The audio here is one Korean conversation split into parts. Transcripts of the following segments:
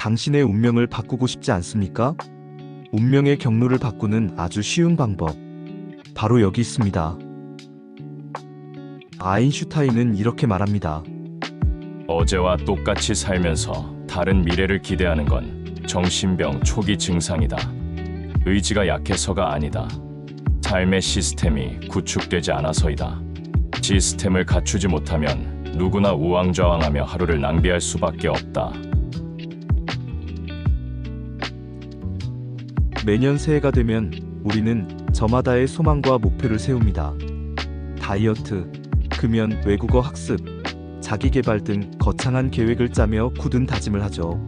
당신의 운명을 바꾸고 싶지 않습니까? 운명의 경로를 바꾸는 아주 쉬운 방법. 바로 여기 있습니다. 아인슈타인은 이렇게 말합니다. 어제와 똑같이 살면서 다른 미래를 기대하는 건 정신병 초기 증상이다. 의지가 약해서가 아니다. 삶의 시스템이 구축되지 않아서이다. 시스템을 갖추지 못하면 누구나 우왕좌왕하며 하루를 낭비할 수밖에 없다. 매년 새해가 되면 우리는 저마다의 소망과 목표를 세웁니다. 다이어트, 금연, 외국어 학습, 자기개발 등 거창한 계획을 짜며 굳은 다짐을 하죠.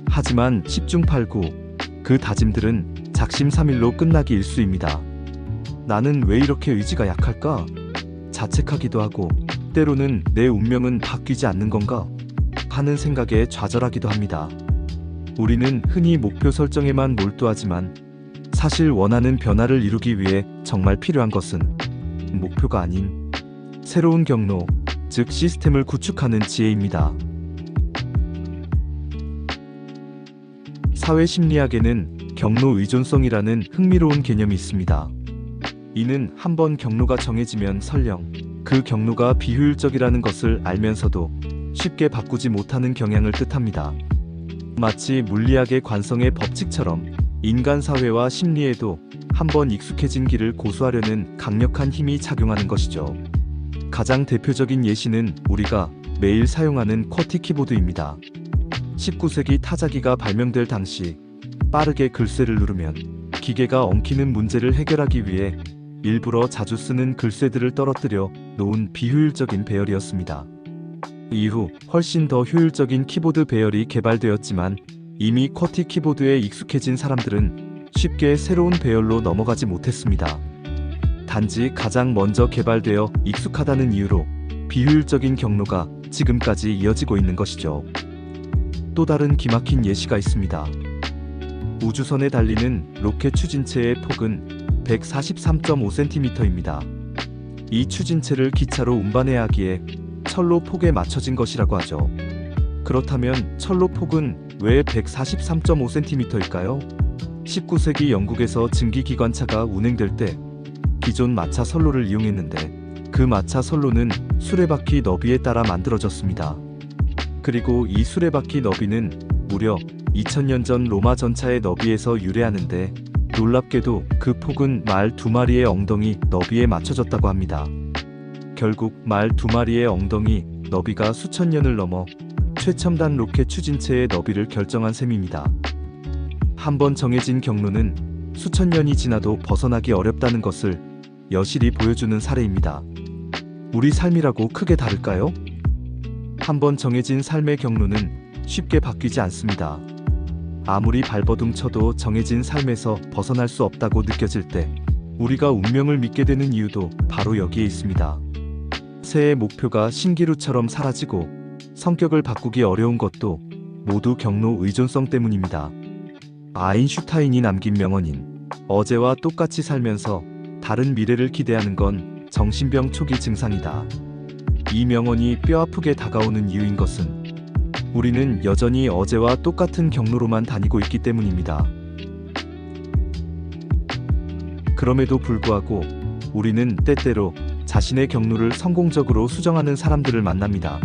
하지만 10중 8구 그 다짐들은 작심삼일로 끝나기 일쑤입니다. 나는 왜 이렇게 의지가 약할까? 자책하기도 하고 때로는 내 운명은 바뀌지 않는 건가? 하는 생각에 좌절하기도 합니다. 우리는 흔히 목표 설정에만 몰두하지만 사실 원하는 변화를 이루기 위해 정말 필요한 것은 목표가 아닌 새로운 경로, 즉 시스템을 구축하는 지혜입니다. 사회심리학에는 경로 의존성이라는 흥미로운 개념이 있습니다. 이는 한번 경로가 정해지면 설령 그 경로가 비효율적이라는 것을 알면서도 쉽게 바꾸지 못하는 경향을 뜻합니다. 마치 물리학의 관성의 법칙처럼 인간 사회와 심리에도 한번 익숙해진 길을 고수하려는 강력한 힘이 작용하는 것이죠. 가장 대표적인 예시는 우리가 매일 사용하는 쿼티 키보드입니다. 19세기 타자기가 발명될 당시 빠르게 글쎄를 누르면 기계가 엉키는 문제를 해결하기 위해 일부러 자주 쓰는 글쎄들을 떨어뜨려 놓은 비효율적인 배열이었습니다. 이후 훨씬 더 효율적인 키보드 배열이 개발되었지만 이미 쿼티 키보드에 익숙해진 사람들은 쉽게 새로운 배열로 넘어가지 못했습니다. 단지 가장 먼저 개발되어 익숙하다는 이유로 비효율적인 경로가 지금까지 이어지고 있는 것이죠. 또 다른 기막힌 예시가 있습니다. 우주선에 달리는 로켓 추진체의 폭은 143.5cm입니다. 이 추진체를 기차로 운반해야 하기에 철로 폭에 맞춰진 것이라고 하죠. 그렇다면 철로 폭은 왜 143.5cm일까요? 19세기 영국에서 증기기관차가 운행될 때 기존 마차 선로를 이용했는데 그 마차 선로는 수레바퀴 너비에 따라 만들어졌습니다. 그리고 이 수레바퀴 너비는 무려 2000년 전 로마 전차의 너비에서 유래하는데 놀랍게도 그 폭은 말 2마리의 엉덩이 너비에 맞춰졌다고 합니다. 결국 말 2마리의 엉덩이 너비가 수천 년을 넘어 최첨단 로켓 추진체의 너비를 결정한 셈입니다. 한번 정해진 경로는 수천 년이 지나도 벗어나기 어렵다는 것을 여실히 보여주는 사례입니다. 우리 삶이라고 크게 다를까요? 한번 정해진 삶의 경로는 쉽게 바뀌지 않습니다. 아무리 발버둥 쳐도 정해진 삶에서 벗어날 수 없다고 느껴질 때 우리가 운명을 믿게 되는 이유도 바로 여기에 있습니다. 새해 목표가 신기루처럼 사라지고 성격을 바꾸기 어려운 것도 모두 경로 의존성 때문입니다. 아인슈타인이 남긴 명언인 어제와 똑같이 살면서 다른 미래를 기대하는 건 정신병 초기 증상이다. 이 명언이 뼈아프게 다가오는 이유인 것은 우리는 여전히 어제와 똑같은 경로로만 다니고 있기 때문입니다. 그럼에도 불구하고 우리는 때때로 자신의 경로를 성공적으로 수정하는 사람들을 만납니다.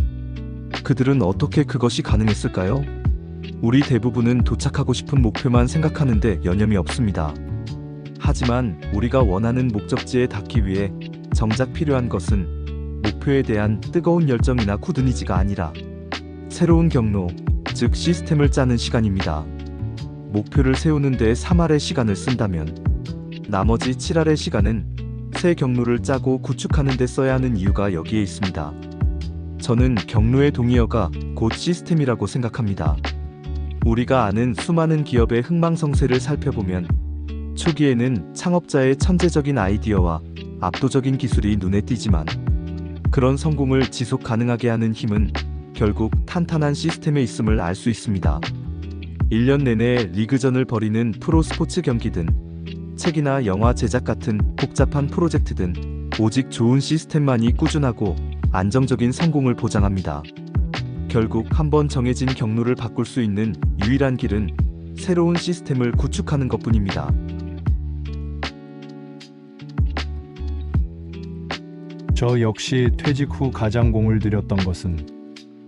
그들은 어떻게 그것이 가능했을까요? 우리 대부분은 도착하고 싶은 목표만 생각하는데 여념이 없습니다. 하지만 우리가 원하는 목적지에 닿기 위해 정작 필요한 것은 목표에 대한 뜨거운 열정이나 굳은의지가 아니라 새로운 경로, 즉 시스템을 짜는 시간입니다. 목표를 세우는 데 3알의 시간을 쓴다면 나머지 7알의 시간은 새 경로를 짜고 구축하는 데 써야 하는 이유가 여기에 있습니다. 저는 경로의 동의어가 곧 시스템이라고 생각합니다. 우리가 아는 수많은 기업의 흥망성쇠를 살펴보면 초기에는 창업자의 천재적인 아이디어와 압도적인 기술이 눈에 띄지만 그런 성공을 지속 가능하게 하는 힘은 결국 탄탄한 시스템에 있음을 알 수 있습니다. 1년 내내 리그전을 벌이는 프로 스포츠 경기든 책이나 영화 제작 같은 복잡한 프로젝트든 오직 좋은 시스템만이 꾸준하고 안정적인 성공을 보장합니다. 결국 한번 정해진 경로를 바꿀 수 있는 유일한 길은 새로운 시스템을 구축하는 것뿐입니다. 저 역시 퇴직 후 가장 공을 들였던 것은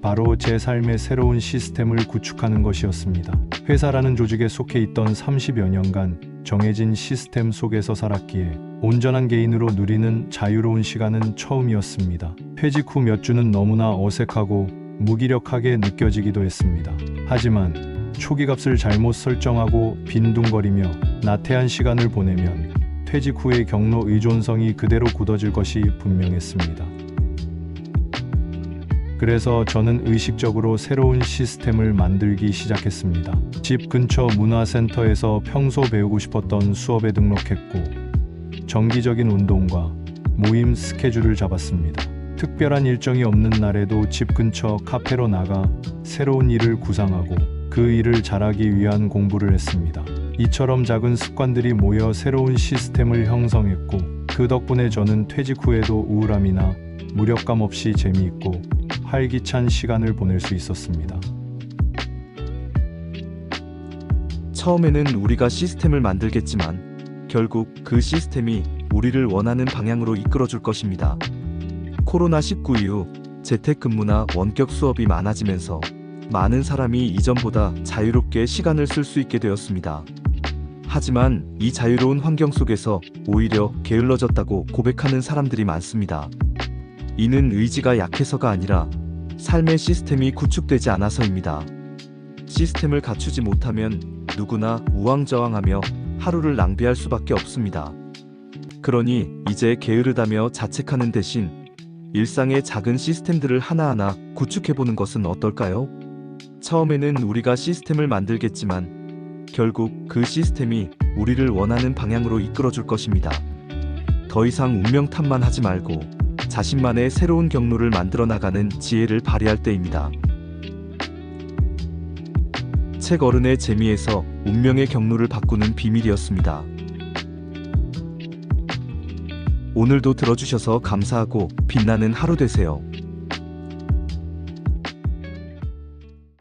바로 제 삶의 새로운 시스템을 구축하는 것이었습니다. 회사라는 조직에 속해 있던 30여 년간 정해진 시스템 속에서 살았기에 온전한 개인으로 누리는 자유로운 시간은 처음이었습니다. 퇴직 후 몇 주는 너무나 어색하고 무기력하게 느껴지기도 했습니다. 하지만 초기 값을 잘못 설정하고 빈둥거리며 나태한 시간을 보내면 퇴직 후의 경로 의존성이 그대로 굳어질 것이 분명했습니다. 그래서 저는 의식적으로 새로운 시스템을 만들기 시작했습니다. 집 근처 문화센터에서 평소 배우고 싶었던 수업에 등록했고, 정기적인 운동과 모임 스케줄을 잡았습니다. 특별한 일정이 없는 날에도 집 근처 카페로 나가 새로운 일을 구상하고 그 일을 잘하기 위한 공부를 했습니다. 이처럼 작은 습관들이 모여 새로운 시스템을 형성했고, 그 덕분에 저는 퇴직 후에도 우울함이나 무력감 없이 재미있고 활기찬 시간을 보낼 수 있었습니다. 처음에는 우리가 시스템을 만들겠지만 결국 그 시스템이 우리를 원하는 방향으로 이끌어줄 것입니다. 코로나19 이후 재택근무나 원격 수업이 많아지면서 많은 사람이 이전보다 자유롭게 시간을 쓸 수 있게 되었습니다. 하지만 이 자유로운 환경 속에서 오히려 게을러졌다고 고백하는 사람들이 많습니다. 이는 의지가 약해서가 아니라 삶의 시스템이 구축되지 않아서입니다. 시스템을 갖추지 못하면 누구나 우왕좌왕하며 하루를 낭비할 수밖에 없습니다. 그러니 이제 게으르다며 자책하는 대신 일상의 작은 시스템들을 하나하나 구축해보는 것은 어떨까요? 처음에는 우리가 시스템을 만들겠지만 결국 그 시스템이 우리를 원하는 방향으로 이끌어줄 것입니다. 더 이상 운명 탓만 하지 말고 자신만의 새로운 경로를 만들어 나가는 지혜를 발휘할 때입니다. 책 어른의 재미에서 운명의 경로를 바꾸는 비밀이었습니다. 오늘도 들어주셔서 감사하고 빛나는 하루 되세요.